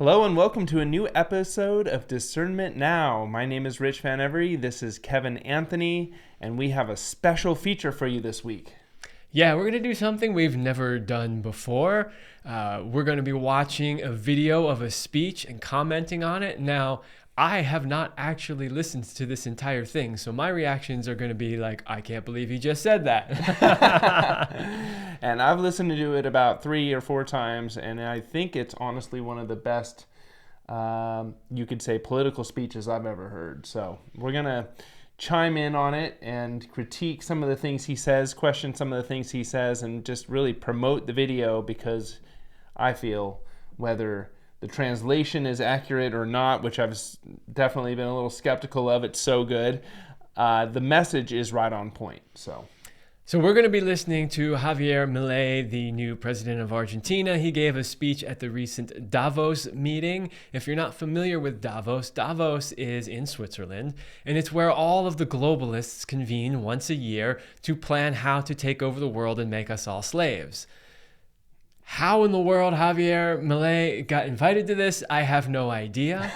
Hello and welcome to a new episode of Discernment Now. My name is Rich Van Every, this is Kevin Anthony, and we have a special feature for you this week. Yeah, we're going to do something we've never done before. We're going to be watching a video of a speech and commenting on it. Now, I have not actually listened to this entire thing, so my reactions are going to be like, I can't believe he just said that. And I've listened to it about 3 or 4 times, and I think it's honestly one of the best, you could say, political speeches I've ever heard. So we're going to chime in on it and critique some of the things he says, question some of the things he says, and just really promote the video because I feel whether the translation is accurate or not, which I've definitely been a little skeptical of, it's so good, the message is right on point. So we're going to be listening to Javier Milei, the new president of Argentina. He gave a speech at the recent Davos meeting. If you're not familiar with Davos, Davos is in Switzerland, and it's where all of the globalists convene once a year to plan how to take over the world and make us all slaves. How in the world Javier Milei got invited to this, I have no idea.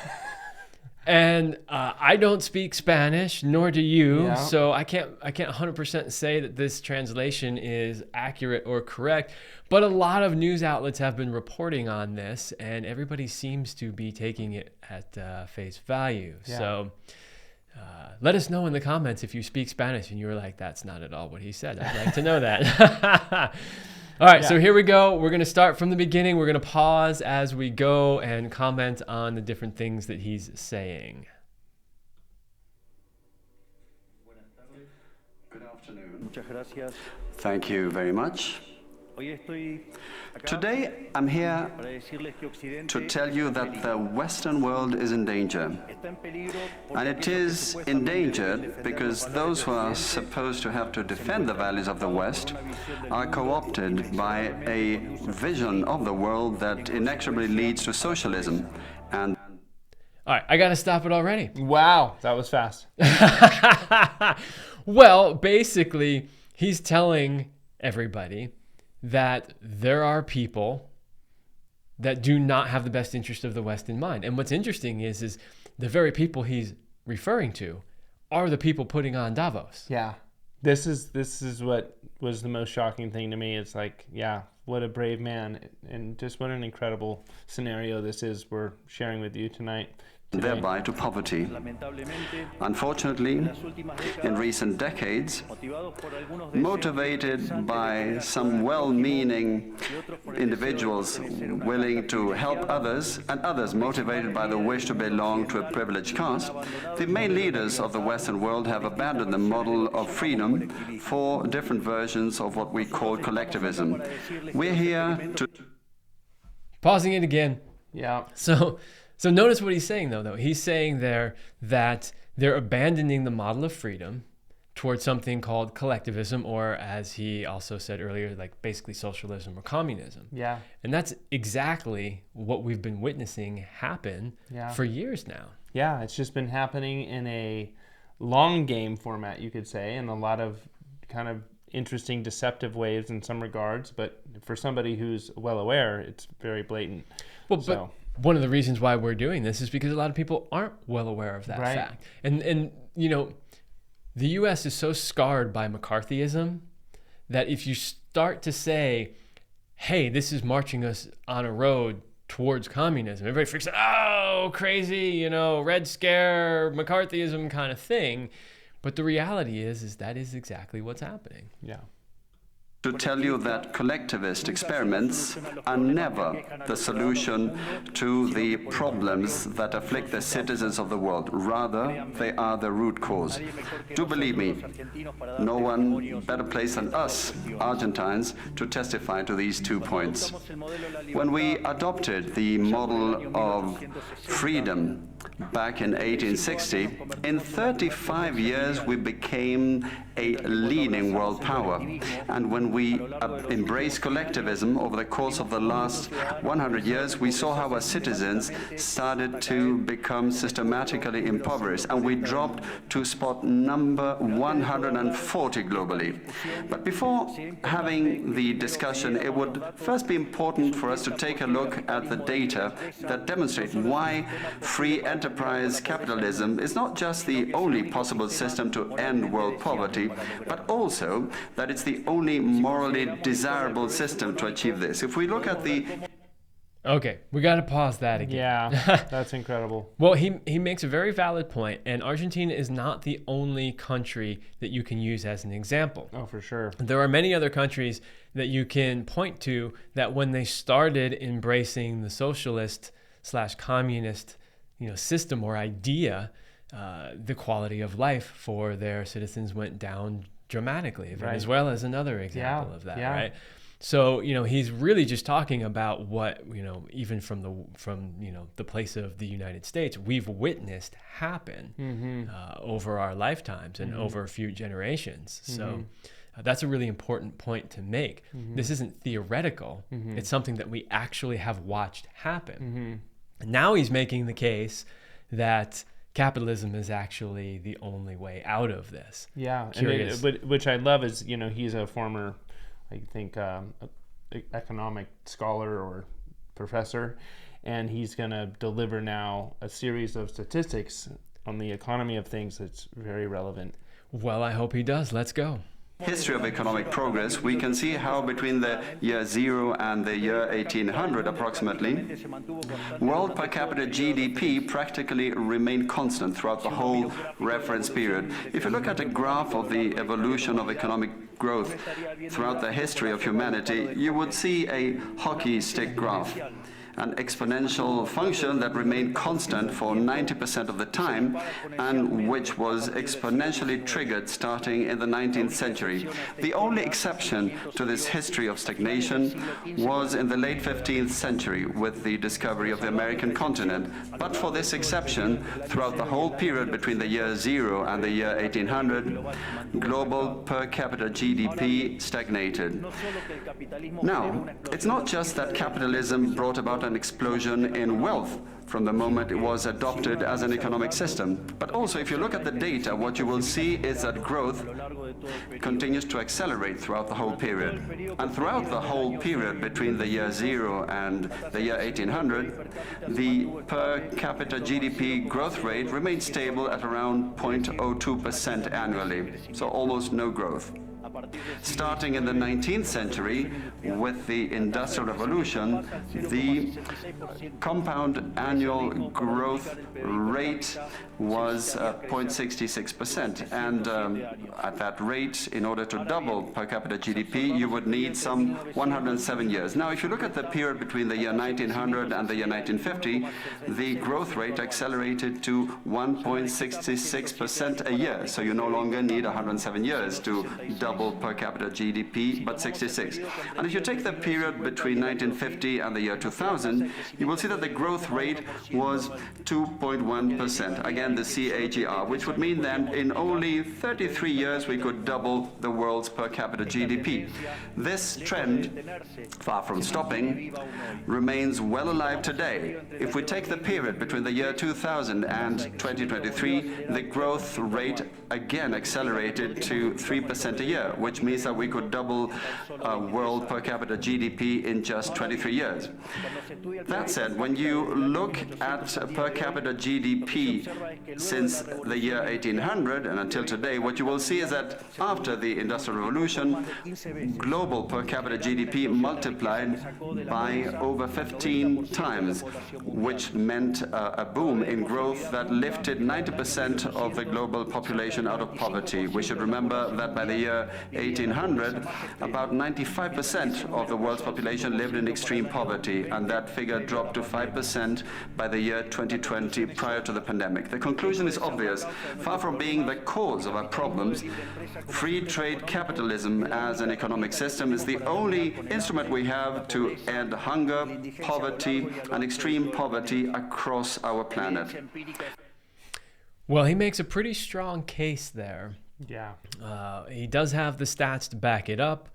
And I don't speak Spanish, nor do you, so I can't 100% say that this translation is accurate or correct. But a lot of news outlets have been reporting on this, and everybody seems to be taking it at face value. Yeah. So let us know in the comments if you speak Spanish and you were like, that's not at all what he said. I'd like to know that. All right, So here we go. We're going to start from the beginning. We're going to pause as we go and comment on the different things that he's saying. Good afternoon. Thank you very much. Today, I'm here to tell you that the Western world is in danger. And it is endangered because those who are supposed to have to defend the values of the West are co-opted by a vision of the world that inexorably leads to socialism. And all right, I got to stop it already. Wow, that was fast. Well, basically, he's telling everybody that there are people that do not have the best interest of the West in mind. And what's interesting is the very people he's referring to are the people putting on Davos. Yeah. This is what was the most shocking thing to me. It's like, yeah, what a brave man, and just what an incredible scenario this is we're sharing with you tonight. Thereby to poverty. Unfortunately, in recent decades, motivated by some well-meaning individuals willing to help others, and others motivated by the wish to belong to a privileged caste, the main leaders of the Western world have abandoned the model of freedom for different versions of what we call collectivism. We're here to... Pausing it again. Yeah. So notice what he's saying, though. He's saying there that they're abandoning the model of freedom towards something called collectivism, or as he also said earlier, like basically socialism or communism. Yeah. And that's exactly what we've been witnessing happen for years now. Yeah, it's just been happening in a long game format, you could say, and a lot of kind of interesting, deceptive ways in some regards. But for somebody who's well aware, it's very blatant. Well, but one of the reasons why we're doing this is because a lot of people aren't well aware of that fact. And you know, the U.S. is so scarred by McCarthyism that if you start to say, hey, this is marching us on a road towards communism, everybody freaks out, oh, crazy, you know, Red Scare, McCarthyism kind of thing. But the reality is that is exactly what's happening. Yeah. To tell you that collectivist experiments are never the solution to the problems that afflict the citizens of the world. Rather, they are the root cause. Do believe me, no one better placed than us, Argentines, to testify to these 2 points. When we adopted the model of freedom back in 1860, in 35 years we became a leading world power. And when we embraced collectivism over the course of the last 100 years, we saw how our citizens started to become systematically impoverished, and we dropped to spot number 140 globally. But before having the discussion, it would first be important for us to take a look at the data that demonstrate why free enterprise capitalism is not just the only possible system to end world poverty, but also that it's the only morally desirable system to achieve this. If we look at the... Okay, we got to pause that again. Yeah, that's incredible. Well, he makes a very valid point, and Argentina is not the only country that you can use as an example. Oh, for sure. There are many other countries that you can point to that when they started embracing the socialist/communist system or idea, the quality of life for their citizens went down dramatically. Right. Venezuela is another example of that, yeah. right? So, he's really just talking about what, even from the place of the United States, we've witnessed happen over our lifetimes and over a few generations. So that's a really important point to make. This isn't theoretical. It's something that we actually have watched happen. Now he's making the case that capitalism is actually the only way out of this. Yeah, Curious. which I love is, he's a former, I think, economic scholar or professor, and he's going to deliver now a series of statistics on the economy of things that's very relevant. Well, I hope he does. Let's go. history of economic progress, we can see how between the year 0 and the year 1800 approximately, world per capita GDP practically remained constant throughout the whole reference period. If you look at a graph of the evolution of economic growth throughout the history of humanity, you would see a hockey stick graph, an exponential function that remained constant for 90% of the time and which was exponentially triggered starting in the 19th century. The only exception to this history of stagnation was in the late 15th century with the discovery of the American continent. But for this exception, throughout the whole period between the year 0 and the year 1800, global per capita GDP stagnated. Now, it's not just that capitalism brought about an explosion in wealth from the moment it was adopted as an economic system. But also, if you look at the data, what you will see is that growth continues to accelerate throughout the whole period. And throughout the whole period between the year 0 and the year 1800, the per capita GDP growth rate remained stable at around 0.02% annually, so almost no growth. Starting in the 19th century, with the Industrial Revolution, the compound annual growth rate was 0.66%. And at that rate, in order to double per capita GDP, you would need some 107 years. Now, if you look at the period between the year 1900 and the year 1950, the growth rate accelerated to 1.66% a year. So you no longer need 107 years to double per capita GDP, but 66. And if you take the period between 1950 and the year 2000, you will see that the growth rate was 2.1%. Again, the CAGR, which would mean that in only 33 years we could double the world's per capita GDP. This trend, far from stopping, remains well alive today. If we take the period between the year 2000 and 2023, the growth rate again accelerated to 3% a year, which means that we could double world per capita GDP in just 23 years. That said, when you look at per capita GDP since the year 1800 and until today, what you will see is that after the Industrial Revolution, global per capita GDP multiplied by over 15 times, which meant a boom in growth that lifted 90% of the global population out of poverty. We should remember that by the year 1800, about 95% of the world's population lived in extreme poverty, and that figure dropped to 5% by the year 2020, prior to the pandemic. The conclusion is obvious. Far from being the cause of our problems, free trade capitalism as an economic system is the only instrument we have to end hunger, poverty, and extreme poverty across our planet. Well, he makes a pretty strong case there. Yeah. He does have the stats to back it up.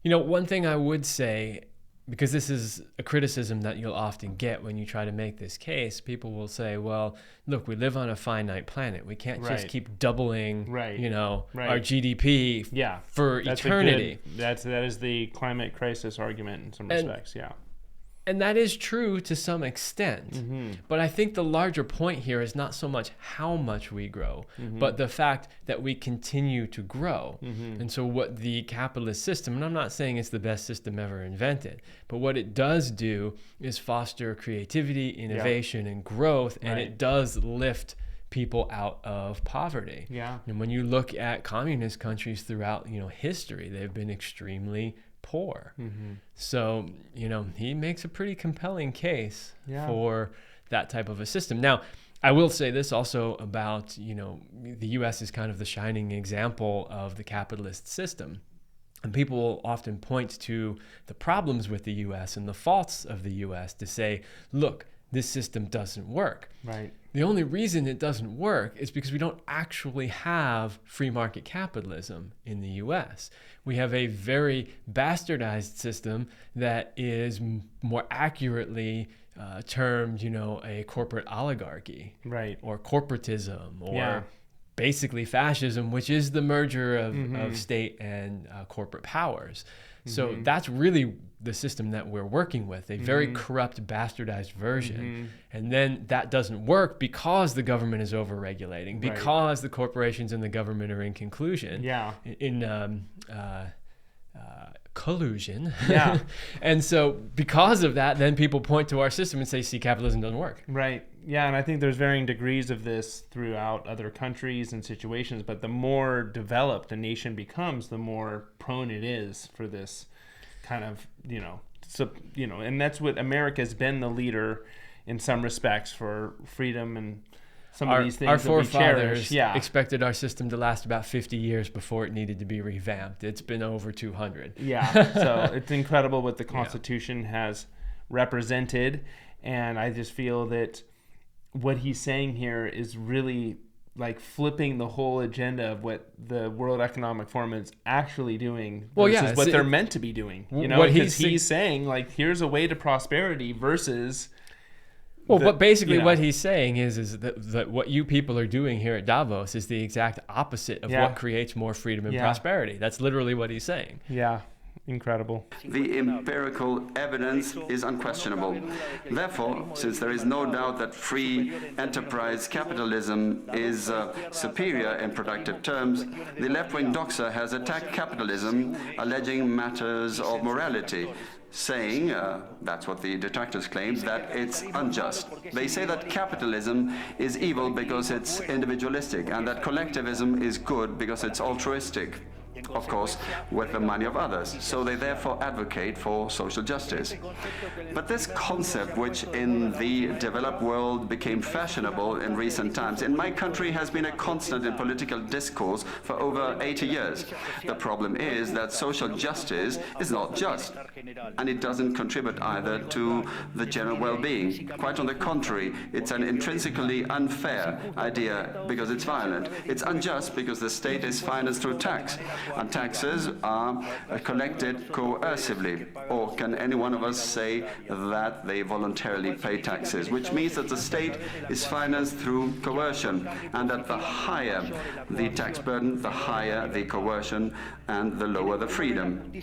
You know, one thing I would say, because this is a criticism that you'll often get when you try to make this case, people will say, well, look, we live on a finite planet. We can't just keep doubling, you know, our GDP for eternity. That is the climate crisis argument in some respects, And that is true to some extent. But I think the larger point here is not so much how much we grow, but the fact that we continue to grow. And so what the capitalist system, and I'm not saying it's the best system ever invented, but what it does do is foster creativity, innovation, and growth, and it does lift people out of poverty. And when you look at communist countries throughout, you know, history, they've been extremely poor. So, you know, he makes a pretty compelling case for that type of a system. Now, I will say this also about, you know, the US is kind of the shining example of the capitalist system. And people will often point to the problems with the US and the faults of the US to say, look, this system doesn't work. The only reason it doesn't work is because we don't actually have free market capitalism in the US. We have a very bastardized system that is more accurately termed, you know, a corporate oligarchy, or corporatism, or basically fascism, which is the merger of state and corporate powers. So that's really the system that we're working with, a very corrupt, bastardized version. And then that doesn't work because the government is over-regulating, because the corporations and the government are in collusion. Collusion. And so because of that, then people point to our system and say, see, capitalism doesn't work. Yeah, and I think there's varying degrees of this throughout other countries and situations, but the more developed a nation becomes, the more prone it is for this kind of, and that's what America's been the leader in some respects for freedom and some of these things. Our forefathers expected our system to last about 50 years before it needed to be revamped. It's been over 200. So it's incredible what the Constitution has represented, and I just feel that what he's saying here is really like flipping the whole agenda of what the World Economic Forum is actually doing versus what they're meant to be doing. You know, because he's saying, like, here's a way to prosperity versus... But basically what he's saying is that what you people are doing here at Davos is the exact opposite of what creates more freedom and prosperity. That's literally what he's saying. Incredible. The empirical evidence is unquestionable. Therefore, since there is no doubt that free enterprise capitalism is superior in productive terms, the left-wing doxa has attacked capitalism, alleging matters of morality, saying, that's what the detractors claim, that it's unjust. They say that capitalism is evil because it's individualistic, and that collectivism is good because it's altruistic, of course, with the money of others. So they therefore advocate for social justice. But this concept, which in the developed world became fashionable in recent times, in my country has been a constant in political discourse for over 80 years. The problem is that social justice is not just, and it doesn't contribute either to the general well-being. Quite on the contrary, it's an intrinsically unfair idea because it's violent. It's unjust because the state is financed through tax. And taxes are collected coercively. Or can any one of us say that they voluntarily pay taxes? Which means that the state is financed through coercion, and that the higher the tax burden, the higher the coercion, and the lower the freedom.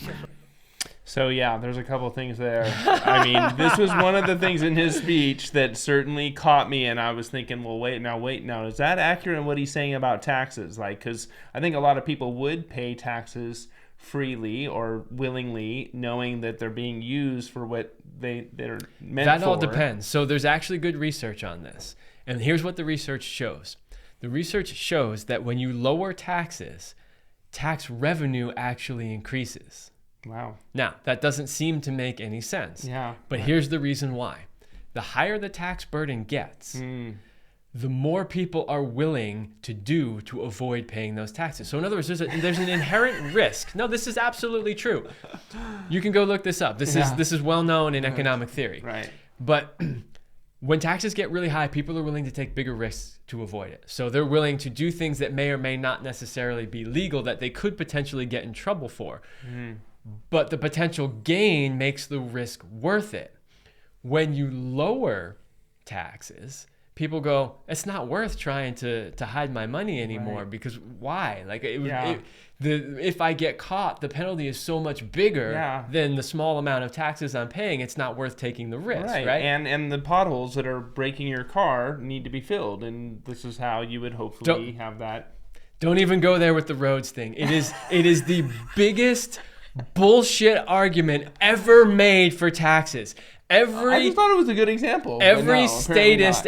So there's a couple of things there. I mean, this was one of the things in his speech that certainly caught me, and I was thinking, well, wait now, is that accurate in what he's saying about taxes? Like, because I think a lot of people would pay taxes freely or willingly, knowing that they're being used for what they're meant for. That all depends. So there's actually good research on this, and here's what the research shows. The research shows that when you lower taxes, tax revenue actually increases. Wow. Now, that doesn't seem to make any sense. Yeah. But here's the reason why. The higher the tax burden gets, the more people are willing to do to avoid paying those taxes. So in other words, there's an inherent risk. No, this is absolutely true. You can go look this up. This is well known in economic theory. Right. But when taxes get really high, people are willing to take bigger risks to avoid it. So they're willing to do things that may or may not necessarily be legal that they could potentially get in trouble for. But the potential gain makes the risk worth it. When you lower taxes, people go, it's not worth trying to hide my money anymore, because why? Like if I get caught, the penalty is so much bigger than the small amount of taxes I'm paying. It's not worth taking the risk, right? And the potholes that are breaking your car need to be filled, and this is how you would hopefully have that. Don't even go there with the roads thing. It is the biggest bullshit argument ever made for taxes. I just thought it was a good example. Every statist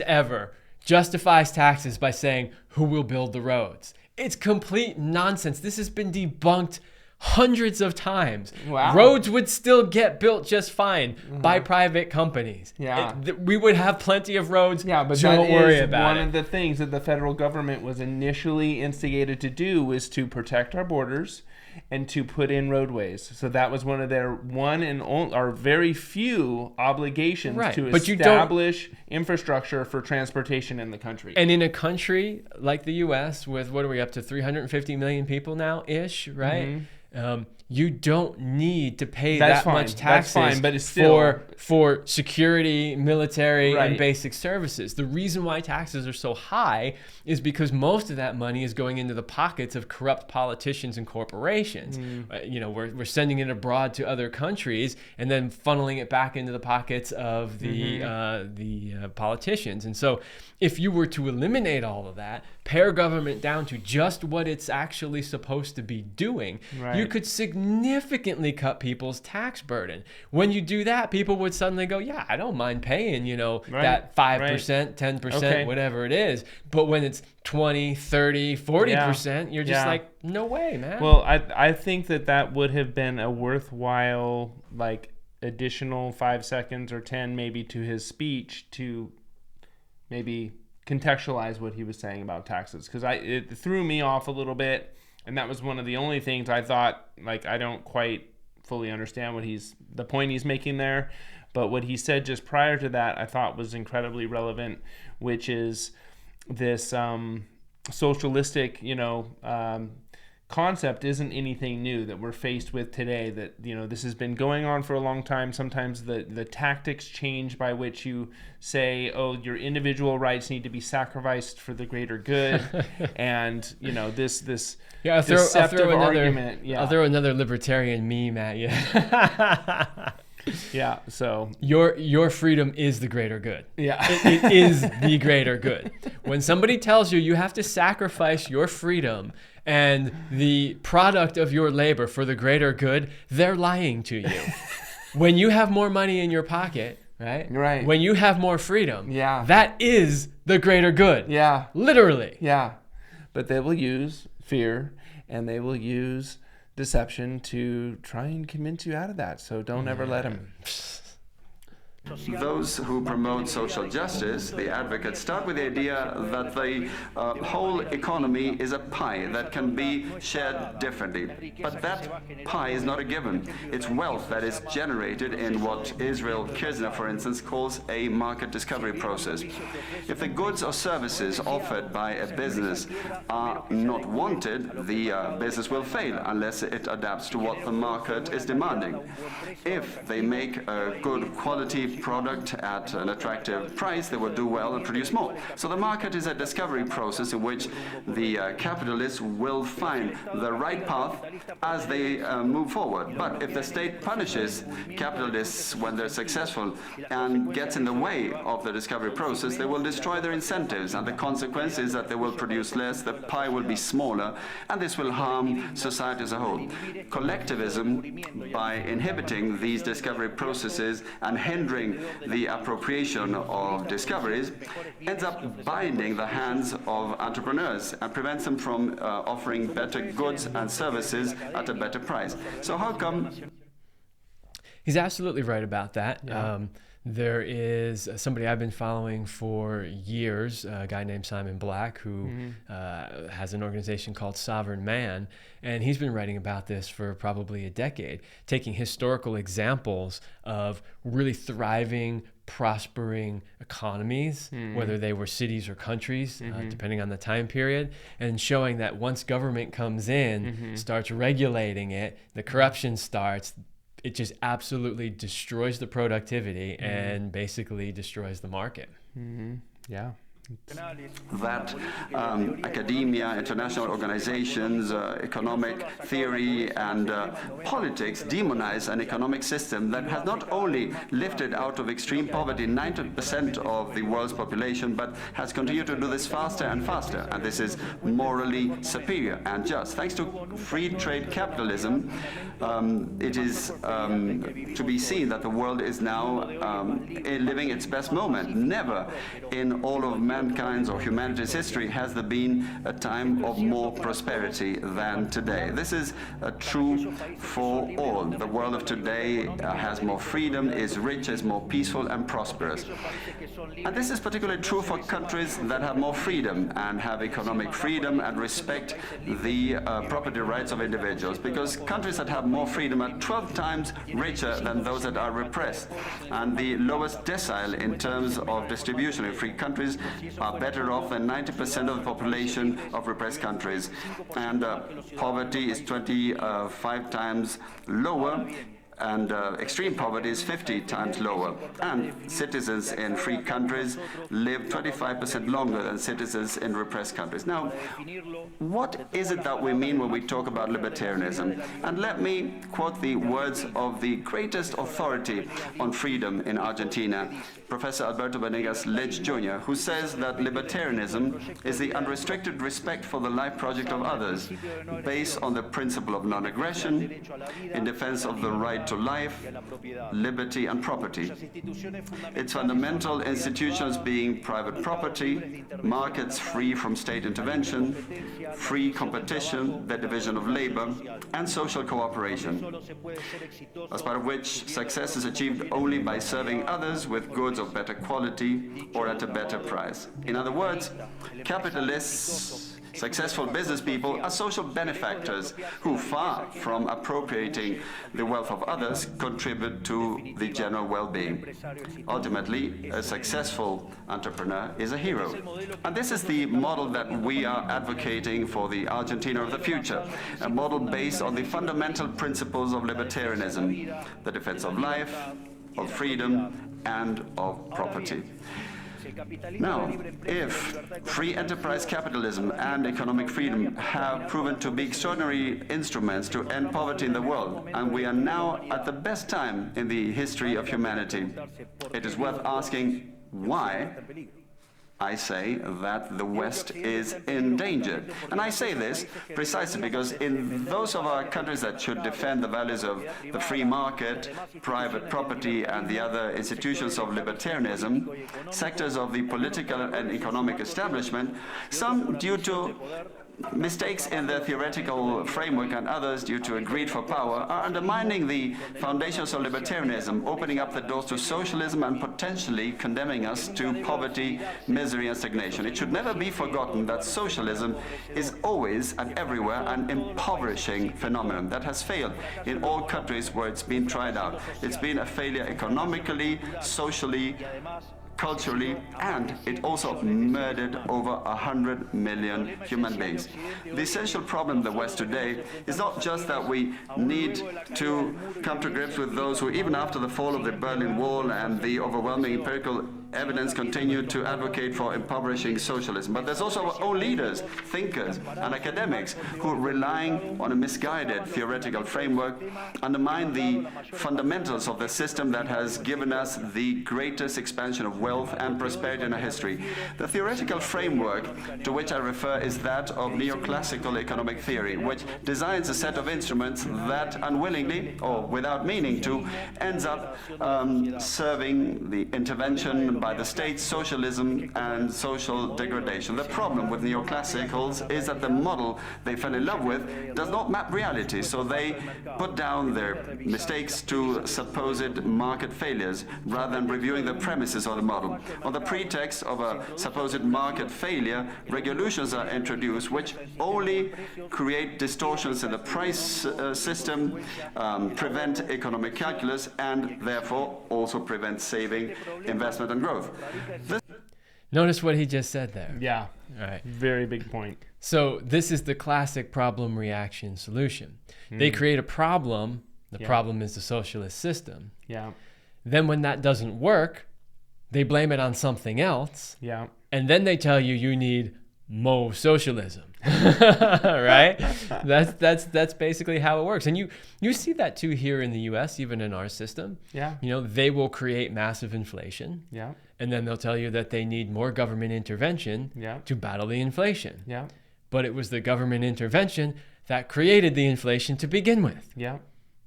ever justifies taxes by saying, who will build the roads? It's complete nonsense. This has been debunked hundreds of times. Wow. Roads would still get built just fine by private companies. Yeah. We would have plenty of roads. Yeah, but don't worry about it. One of the things that the federal government was initially instigated to do was to protect our borders and to put in roadways. So that was one of their very few obligations to establish infrastructure for transportation in the country. And in a country like the U.S. with, what are we up to, 350 million people now-ish, right? You don't need to pay much taxes but it's still for security, military, and basic services. The reason why taxes are so high is because most of that money is going into the pockets of corrupt politicians and corporations. We're sending it abroad to other countries and then funneling it back into the pockets of the politicians. And so if you were to eliminate all of that, pare government down to just what it's actually supposed to be doing, you could significantly cut people's tax burden. When you do that, people would suddenly go, yeah, I don't mind paying, that 5%, 10%, whatever it is. But when it's 20, 30, 40%, you're just like, no way, man. Well, I think that would have been a worthwhile, additional 5 seconds or 10 maybe to his speech to maybe contextualize what he was saying about taxes, because it threw me off a little bit, and that was one of the only things I thought, I don't quite fully understand the point he's making there. But what he said just prior to that I thought was incredibly relevant, which is this socialistic concept isn't anything new that we're faced with today. That this has been going on for a long time. Sometimes the tactics change by which you say, oh, your individual rights need to be sacrificed for the greater good, and this deceptive argument. I'll throw another libertarian meme at you. Yeah, so your freedom is the greater good. Yeah. It is the greater good. When somebody tells you have to sacrifice your freedom and the product of your labor for the greater good, they're lying to you. When you have more money in your pocket, right? When you have more freedom, that is the greater good. Yeah. Literally. Yeah. But they will use fear and they will use deception to try and convince you out of that. So don't ever let them. Those who promote social justice, the advocates, start with the idea that the whole economy is a pie that can be shared differently. But that pie is not a given. It's wealth that is generated in what Israel Kirzner, for instance, calls a market discovery process. If the goods or services offered by a business are not wanted, the business will fail unless it adapts to what the market is demanding. If they make a good quality product at an attractive price, they will do well and produce more. So the market is a discovery process in which the capitalists will find the right path as they move forward. But if the state punishes capitalists when they're successful and gets in the way of the discovery process, they will destroy their incentives, and the consequence is that they will produce less, the pie will be smaller, and this will harm society as a whole. Collectivism, by inhibiting these discovery processes and hindering ensuring the appropriation of discoveries, ends up binding the hands of entrepreneurs and prevents them from offering better goods and services at a better price. So how come? He's absolutely right about that. Yeah. There is somebody I've been following for years, a guy named Simon Black, who has an organization called Sovereign Man, and he's been writing about this for probably a decade, taking historical examples of really thriving, prospering economies, whether they were cities or countries, depending on the time period, and showing that once government comes in, starts regulating it, the corruption starts, it just absolutely destroys the productivity and basically destroys the market. Yeah. That academia, international organizations, economic theory, and politics demonize an economic system that has not only lifted out of extreme poverty 90% of the world's population, but has continued to do this faster and faster. And this is morally superior and just. Thanks to free trade capitalism, it is to be seen that the world is now living its best moment. Never in all of mankind's or humanity's history has there been a time of more prosperity than today. This is true for all. The world of today has more freedom, is rich, is more peaceful and prosperous. And this is particularly true for countries that have more freedom and have economic freedom and respect the property rights of individuals, because countries that have more freedom are 12 times richer than those that are repressed, and the lowest decile in terms of distribution in free countries are better off than 90% of the population of repressed countries. And poverty is 25 times lower, and extreme poverty is 50 times lower. And citizens in free countries live 25% longer than citizens in repressed countries. Now, what is it that we mean when we talk about libertarianism? And let me quote the words of the greatest authority on freedom in Argentina, Professor Alberto Venegas Lynch Jr., who says that libertarianism is the unrestricted respect for the life project of others, based on the principle of non-aggression, in defense of the right to life, liberty, and property. Its fundamental institutions being private property, markets free from state intervention, free competition, the division of labor, and social cooperation, as part of which success is achieved only by serving others with goods of better quality or at a better price. In other words, capitalists, successful business people are social benefactors who, far from appropriating the wealth of others, contribute to the general well-being. Ultimately, a successful entrepreneur is a hero. And this is the model that we are advocating for the Argentina of the future, a model based on the fundamental principles of libertarianism, the defense of life, of freedom, and of property. Now, if free enterprise capitalism and economic freedom have proven to be extraordinary instruments to end poverty in the world, and we are now at the best time in the history of humanity, it is worth asking why I say that the West is endangered. And I say this precisely because in those of our countries that should defend the values of the free market, private property, and the other institutions of libertarianism, sectors of the political and economic establishment, some due to mistakes in their theoretical framework and others due to a greed for power, are undermining the foundations of libertarianism, opening up the doors to socialism and potentially condemning us to poverty, misery, and stagnation. It should never be forgotten that socialism is always and everywhere an impoverishing phenomenon that has failed in all countries where it's been tried out. It's been a failure economically, socially, culturally, and it also murdered over 100 million human beings. The essential problem in the West today is not just that we need to come to grips with those who, even after the fall of the Berlin Wall and the overwhelming empirical evidence, continue to advocate for impoverishing socialism. But there's also our own leaders, thinkers, and academics who, relying on a misguided theoretical framework, undermine the fundamentals of the system that has given us the greatest expansion of wealth and prosperity in our history. The theoretical framework to which I refer is that of neoclassical economic theory, which designs a set of instruments that unwillingly, or without meaning to, ends up serving the intervention by the state, socialism, and social degradation. The problem with neoclassicals is that the model they fell in love with does not map reality, so they put down their mistakes to supposed market failures rather than reviewing the premises of the model. On the pretext of a supposed market failure, regulations are introduced which only create distortions in the price system, prevent economic calculus, and therefore also prevent saving, investment, and growth. Notice what he just said there. Yeah. All right. Very big point. So this is the classic problem reaction solution. They create a problem. The problem is the socialist system. Yeah. Then when that doesn't work, they blame it on something else. Yeah. And then they tell you you need more socialism. Right? That's basically how it works. And you see that too here in the US, even in our system. Yeah. You know, they will create massive inflation. Yeah. And then they'll tell you that they need more government intervention to battle the inflation. Yeah. But it was the government intervention that created the inflation to begin with. Yeah.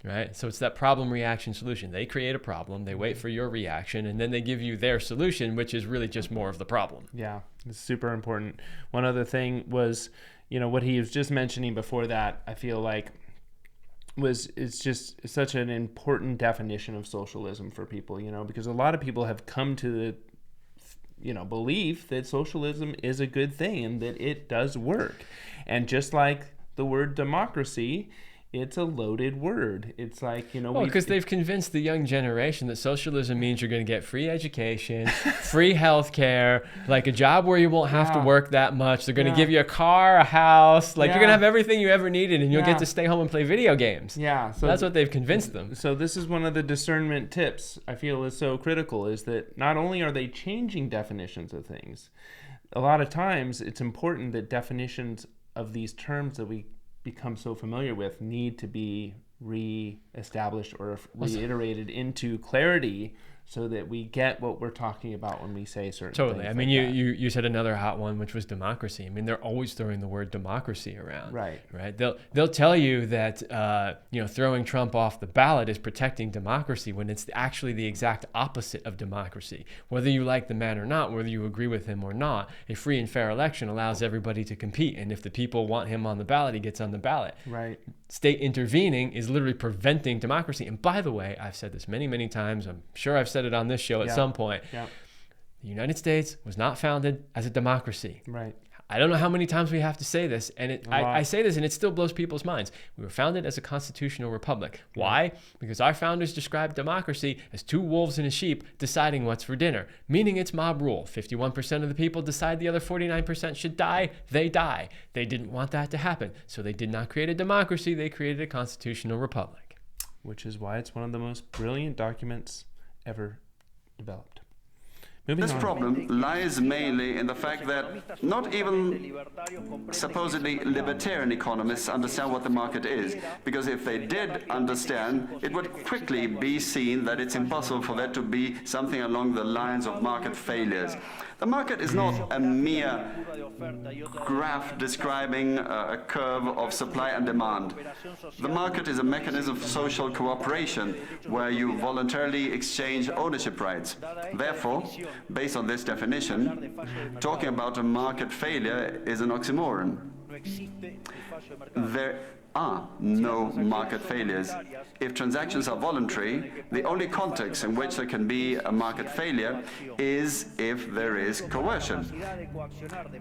Right? So it's that problem reaction solution. They create a problem, they wait for your reaction, and then they give you their solution, which is really just more of the problem. Yeah, it's super important. One other thing was, you know, what he was just mentioning before that, I feel like it's just such an important definition of socialism for people, you know, because a lot of people have come to the, you know, belief that socialism is a good thing and that it does work. And just like the word democracy, it's a loaded word. It's like, you know... Well, because they've convinced the young generation that socialism means you're going to get free education, free health care, like a job where you won't have to work that much. They're going to give you a car, a house. Like, you're going to have everything you ever needed, and you'll get to stay home and play video games. Yeah. So that's what they've convinced them. So this is one of the discernment tips I feel is so critical, is that not only are they changing definitions of things, a lot of times it's important that definitions of these terms that we become so familiar with need to be re-established or reiterated into clarity so that we get what we're talking about when we say certain things. Totally. I mean, you said another hot one, which was democracy. I mean, they're always throwing the word democracy around. Right. Right. They'll tell you that throwing Trump off the ballot is protecting democracy when it's actually the exact opposite of democracy. Whether you like the man or not, whether you agree with him or not, a free and fair election allows everybody to compete. And if the people want him on the ballot, he gets on the ballot. Right. State intervening is literally preventing democracy. And by the way, I've said this many, many times. I'm sure I've said it on this show at some point. Yeah. The United States was not founded as a democracy. Right. I don't know how many times we have to say this, and I say this, and it still blows people's minds. We were founded as a constitutional republic. Why? Because our founders described democracy as two wolves and a sheep deciding what's for dinner, meaning it's mob rule. 51% of the people decide the other 49% should die, they die. They didn't want that to happen, so they did not create a democracy, they created a constitutional republic. Which is why it's one of the most brilliant documents ever developed. This problem lies mainly in the fact that not even supposedly libertarian economists understand what the market is, because if they did understand, it would quickly be seen that it's impossible for there to be something along the lines of market failures. The market is not a mere graph describing a curve of supply and demand. The market is a mechanism for social cooperation where you voluntarily exchange ownership rights. Therefore, based on this definition, talking about a market failure is an oxymoron. There are no market failures. If transactions are voluntary, the only context in which there can be a market failure is if there is coercion.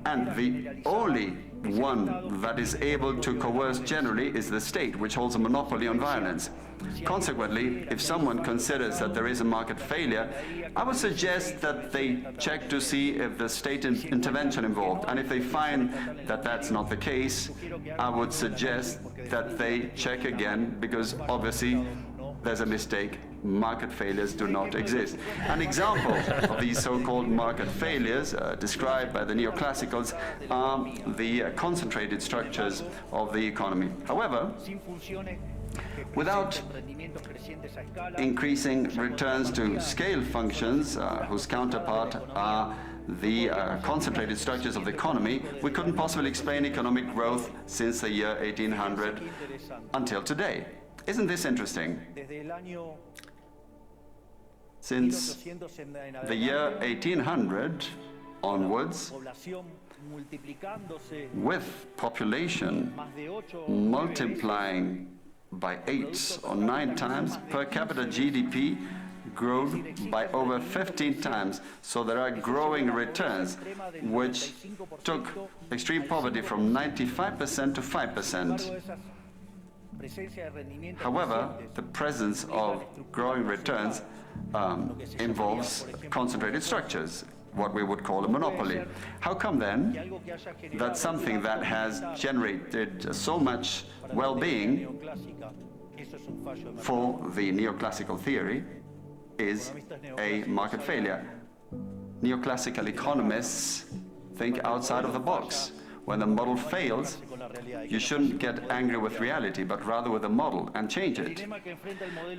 And the only one that is able to coerce generally is the state, which holds a monopoly on violence. Consequently, if someone considers that there is a market failure, I would suggest that they check to see if the state intervention involved. And if they find that that's not the case, I would suggest that they check again, because obviously there's a mistake market failures do not exist. An example of these so-called market failures described by the neoclassicals are the concentrated structures of the economy. However, without increasing returns to scale functions, whose counterpart are the concentrated structures of the economy, we couldn't possibly explain economic growth since the year 1800 until today. Isn't this interesting? Since the year 1800 onwards, with population multiplying by 8 or 9 times, per capita GDP grew by over 15 times. So there are growing returns, which took extreme poverty from 95% to 5%. However, the presence of growing returns involves concentrated structures, what we would call a monopoly. How come then that something that has generated so much well-being for the neoclassical theory is a market failure? Neoclassical economists think outside of the box. When the model fails, you shouldn't get angry with reality, but rather with the model and change it.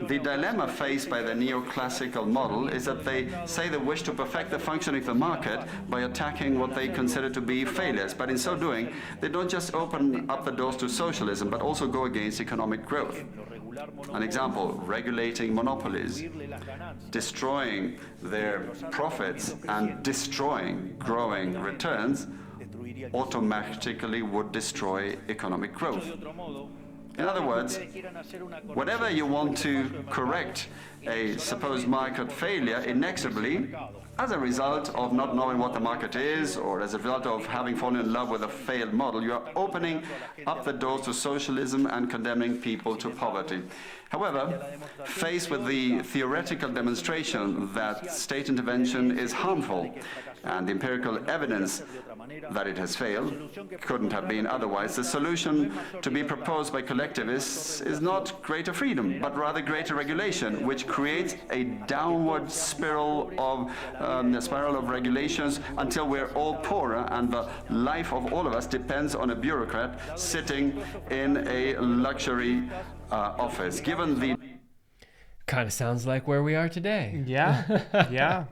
The dilemma faced by the neoclassical model is that they say they wish to perfect the functioning of the market by attacking what they consider to be failures. But in so doing, they don't just open up the doors to socialism, but also go against economic growth. An example, regulating monopolies, destroying their profits and destroying growing returns automatically would destroy economic growth. In other words, whenever you want to correct a supposed market failure inexorably, as a result of not knowing what the market is, or as a result of having fallen in love with a failed model, you are opening up the doors to socialism and condemning people to poverty. However, faced with the theoretical demonstration that state intervention is harmful, and the empirical evidence that it has failed couldn't have been otherwise, the solution to be proposed by collectivists is not greater freedom, but rather greater regulation, which creates a downward spiral of regulations until we're all poorer and the life of all of us depends on a bureaucrat sitting in a luxury office. Given the kind of sounds like where we are today. Yeah, yeah.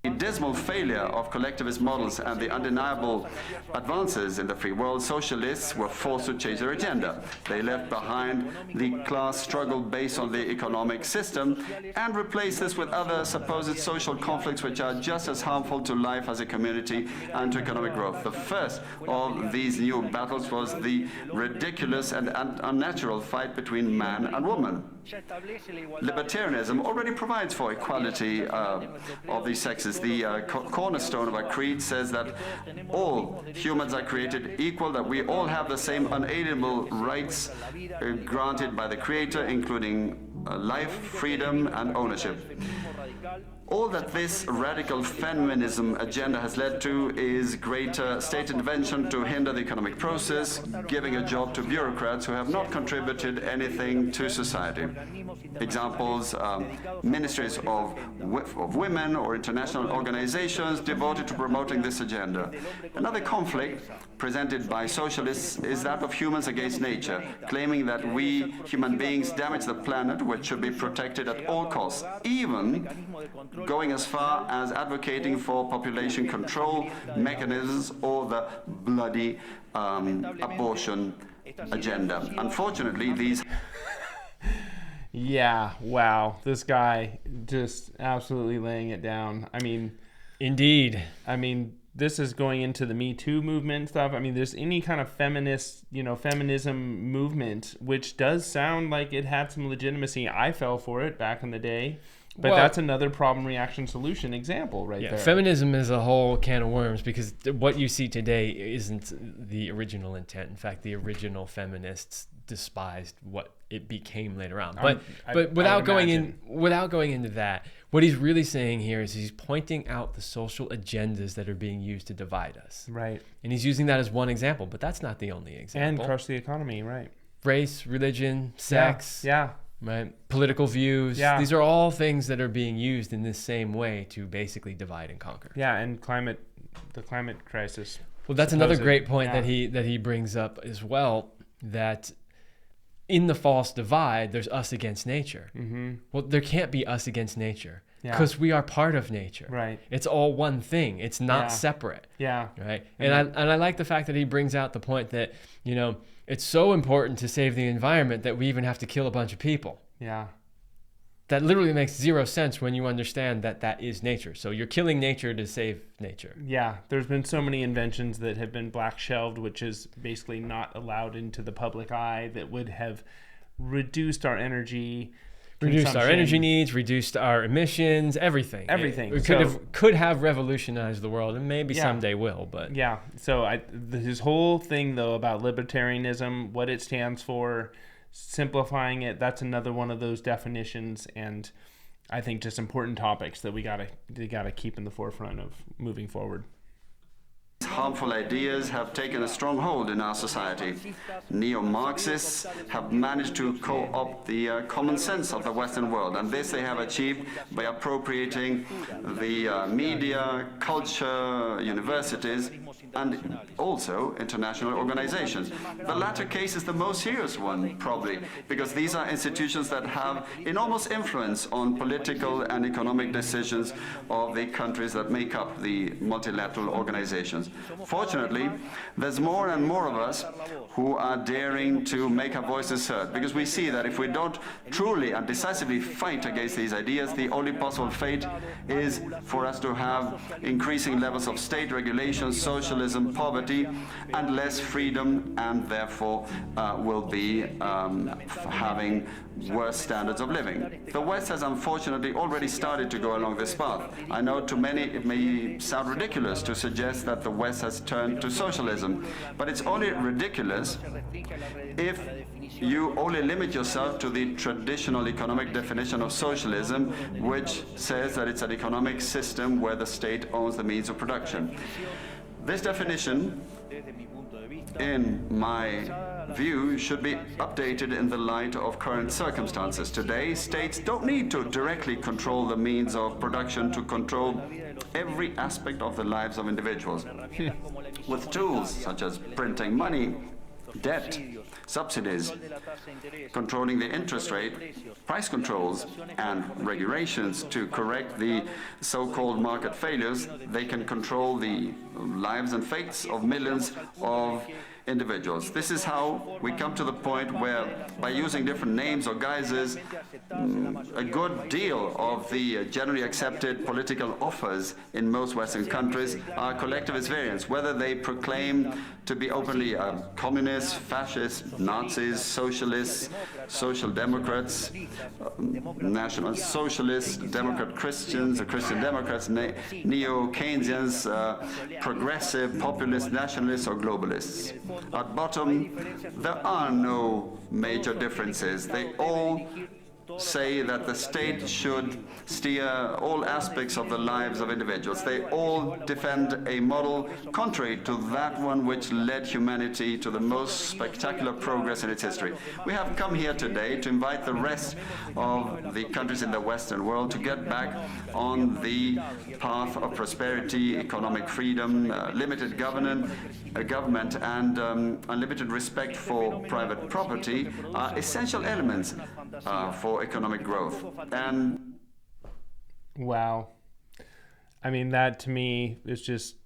The dismal failure of collectivist models and the undeniable advances in the free world, socialists were forced to change their agenda. They left behind the class struggle based on the economic system and replaced this with other supposed social conflicts which are just as harmful to life as a community and to economic growth. The first of these new battles was the ridiculous and unnatural fight between man and woman. Libertarianism already provides for equality of these sexes. The cornerstone of our creed says that all humans are created equal, that we all have the same unalienable rights granted by the Creator, including life, freedom, and ownership. All that this radical feminism agenda has led to is greater state intervention to hinder the economic process, giving a job to bureaucrats who have not contributed anything to society. Examples, ministries of women or international organizations devoted to promoting this agenda. Another conflict presented by socialists is that of humans against nature, claiming that we human beings damage the planet, which should be protected at all costs, even going as far as advocating for population control mechanisms or the bloody abortion agenda. Unfortunately, these... Yeah, wow. This guy just absolutely laying it down. I mean... Indeed. I mean, this is going into the Me Too movement stuff. I mean, there's any kind of feminist, feminism movement, which does sound like it had some legitimacy. I fell for it back in the day. But that's another problem, reaction, solution example right there. Feminism is a whole can of worms because what you see today isn't the original intent. In fact, the original feminists despised what it became later on. But without going into that, what he's really saying here is he's pointing out the social agendas that are being used to divide us. Right. And he's using that as one example, but that's not the only example. And crush the economy, right. Race, religion, sex. Yeah. right? Political views. Yeah. These are all things that are being used in this same way to basically divide and conquer. Yeah, and the climate crisis. Well, that's another Supposed- great point yeah. that he brings up as well, that in the false divide, there's us against nature. Mm-hmm. Well, there can't be us against nature Yeah. because we are part of nature. Right. It's all one thing. It's not Yeah. separate. Yeah. Right. And I like the fact that he brings out the point that, you know, it's so important to save the environment that we even have to kill a bunch of people. Yeah. That literally makes zero sense when you understand that that is nature. So you're killing nature to save nature. Yeah, there's been so many inventions that have been black shelved, which is basically not allowed into the public eye, that would have reduced our energy Reduced our consumption. energy needs, reduced our emissions, everything. Everything. It could have revolutionized the world, and maybe Yeah. someday will. But Yeah. So his whole thing though about libertarianism, what it stands for, simplifying it, that's another one of those definitions, and I think just important topics that we gotta keep in the forefront of moving forward. Harmful ideas have taken a strong hold in our society. Neo-Marxists have managed to co-opt the common sense of the Western world, and this they have achieved by appropriating the media, culture, universities, and also international organizations. The latter case is the most serious one, probably, because these are institutions that have enormous influence on political and economic decisions of the countries that make up the multilateral organizations. Fortunately, there's more and more of us who are daring to make our voices heard, because we see that if we don't truly and decisively fight against these ideas, the only possible fate is for us to have increasing levels of state regulation, socialism, poverty, and less freedom, and therefore will be having worse standards of living. The West has unfortunately already started to go along this path. I know to many it may sound ridiculous to suggest that the West has turned to socialism, but it's only ridiculous if you only limit yourself to the traditional economic definition of socialism, which says that it's an economic system where the state owns the means of production. This definition, in my view, should be updated in the light of current circumstances. Today, states don't need to directly control the means of production to control every aspect of the lives of individuals. With tools such as printing money, debt, subsidies, controlling the interest rate, price controls, and regulations to correct the so-called market failures, they can control the lives and fates of millions of individuals. This is how we come to the point where, by using different names or guises, a good deal of the generally accepted political offers in most Western countries are collectivist variants, whether they proclaim to be openly communists, fascists, Nazis, socialists, social democrats, national socialists, Democrat Christians, Christian Democrats, neo-Keynesians, progressive, populist, nationalists, or globalists. At bottom, there are no major differences. They all say that the state should steer all aspects of the lives of individuals. They all defend a model contrary to that one which led humanity to the most spectacular progress in its history. We have come here today to invite the rest of the countries in the Western world to get back on the path of prosperity, economic freedom, limited government, and unlimited respect for private property are essential elements for economic growth. And wow. I mean, that to me is just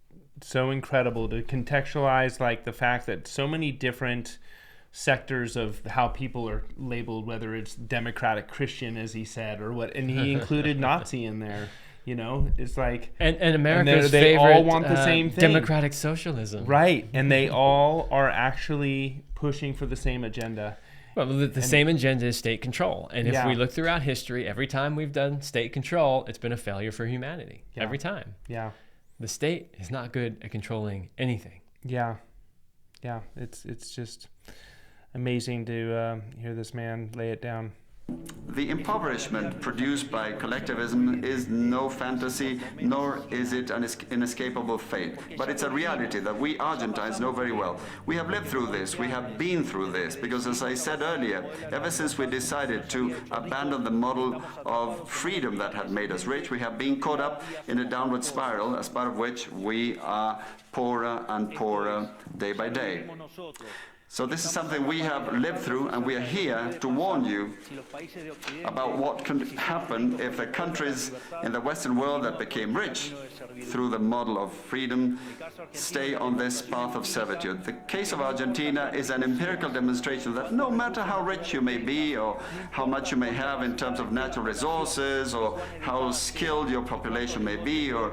so incredible to contextualize, like the fact that so many different sectors of how people are labeled, whether it's democratic Christian, as he said, or what, and he included Nazi in there. You know, it's like, and America's they favorite all want the same thing. democratic socialism, right? And they all are actually pushing for the same agenda. Well, the same agenda is state control. And if Yeah. we look throughout history, every time we've done state control, it's been a failure for humanity. Yeah. Every time. Yeah. The state is not good at controlling anything. Yeah. Yeah. It's just amazing to hear this man lay it down. The impoverishment produced by collectivism is no fantasy, nor is it an inescapable fate. But it's a reality that we Argentines know very well. We have lived through this, we have been through this, because as I said earlier, ever since we decided to abandon the model of freedom that had made us rich, we have been caught up in a downward spiral, as part of which we are poorer and poorer day by day. So this is something we have lived through, and we are here to warn you about what can happen if the countries in the Western world that became rich through the model of freedom stay on this path of servitude. The case of Argentina is an empirical demonstration that no matter how rich you may be, or how much you may have in terms of natural resources, or how skilled your population may be, or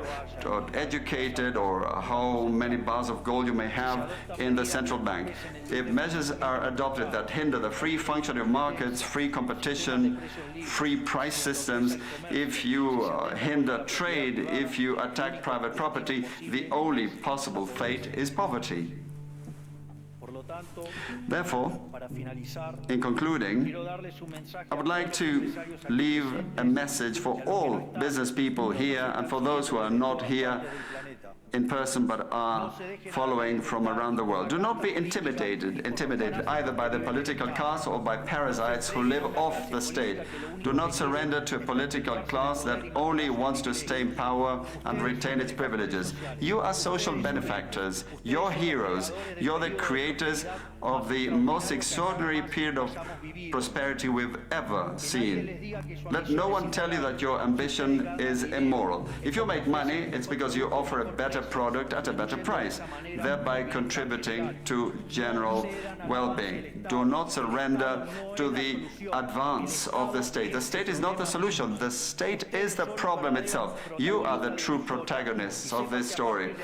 educated, or how many bars of gold you may have in the central bank, if measures are adopted that hinder the free functioning of markets, free competition, free price systems, if you hinder trade, if you attack private property, the only possible fate is poverty. Therefore, in concluding, I would like to leave a message for all business people here and for those who are not here in person but are following from around the world. Do not be intimidated either by the political class or by parasites who live off the state. Do not surrender to a political class that only wants to stay in power and retain its privileges. You are social benefactors, you're heroes, you're the creators of the most extraordinary period of prosperity we've ever seen. Let no one tell you that your ambition is immoral. If you make money, it's because you offer a better product at a better price, thereby contributing to general well-being. Do not surrender to the advance of the state. The state is not the solution. The state is the problem itself. You are the true protagonists of this story.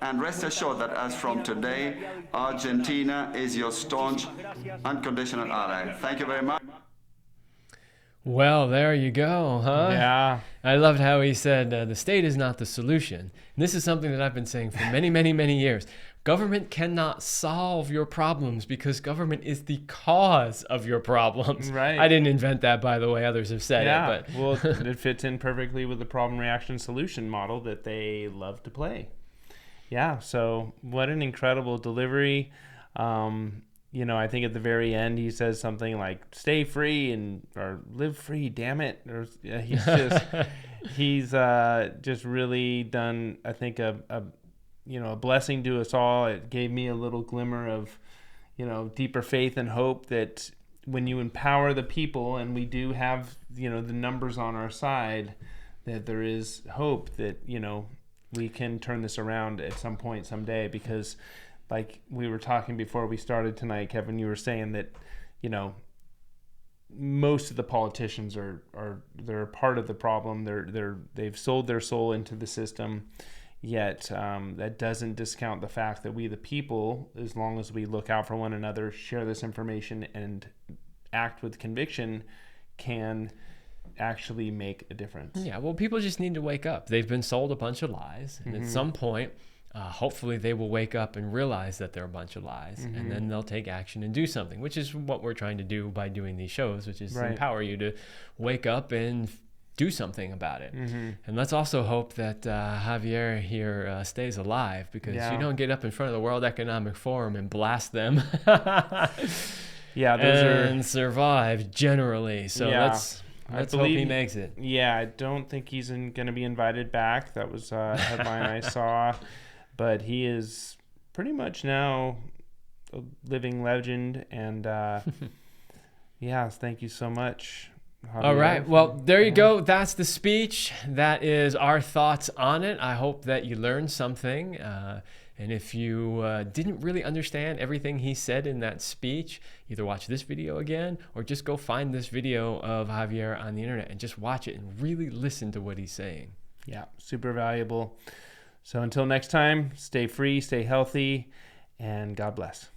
And rest assured that as from today, Argentina is your staunch, unconditional ally. Thank you very much. Well, there you go, huh? Yeah. I loved how he said the state is not the solution. And this is something that I've been saying for many, many, many years. Government cannot solve your problems because government is the cause of your problems. Right. I didn't invent that, by the way. Others have said it. But Well, it fits in perfectly with the problem, reaction, solution model that they love to play. Yeah, so what an incredible delivery. I think at the very end he says something like "stay free" or "live free, damn it." Or he's just really done, I think, a blessing to us all. It gave me a little glimmer of, deeper faith and hope that when you empower the people, and we do have, the numbers on our side, that there is hope that, we can turn this around at some point someday. Because like we were talking before we started tonight, Kevin, you were saying that, most of the politicians they're part of the problem. They've sold their soul into the system. Yet that doesn't discount the fact that we, the people, as long as we look out for one another, share this information, and act with conviction, can actually make a difference. Yeah, well, people just need to wake up. They've been sold a bunch of lies, and at some point, hopefully they will wake up and realize that they're a bunch of lies, and then they'll take action and do something, which is what we're trying to do by doing these shows, which is empower you to wake up and do something about it. And let's also hope that Javier here stays alive, because you don't get up in front of the World Economic Forum and blast them and survive generally. So let's hope he makes it. Yeah, I don't think he's going to be invited back. That was a headline I saw. But he is pretty much now a living legend. And thank you so much, Javier. All right. Well, there you go. That's the speech. That is our thoughts on it. I hope that you learned something. And if you didn't really understand everything he said in that speech, either watch this video again or just go find this video of Javier on the internet and just watch it and really listen to what he's saying. Yeah, super valuable. So until next time, stay free, stay healthy, and God bless.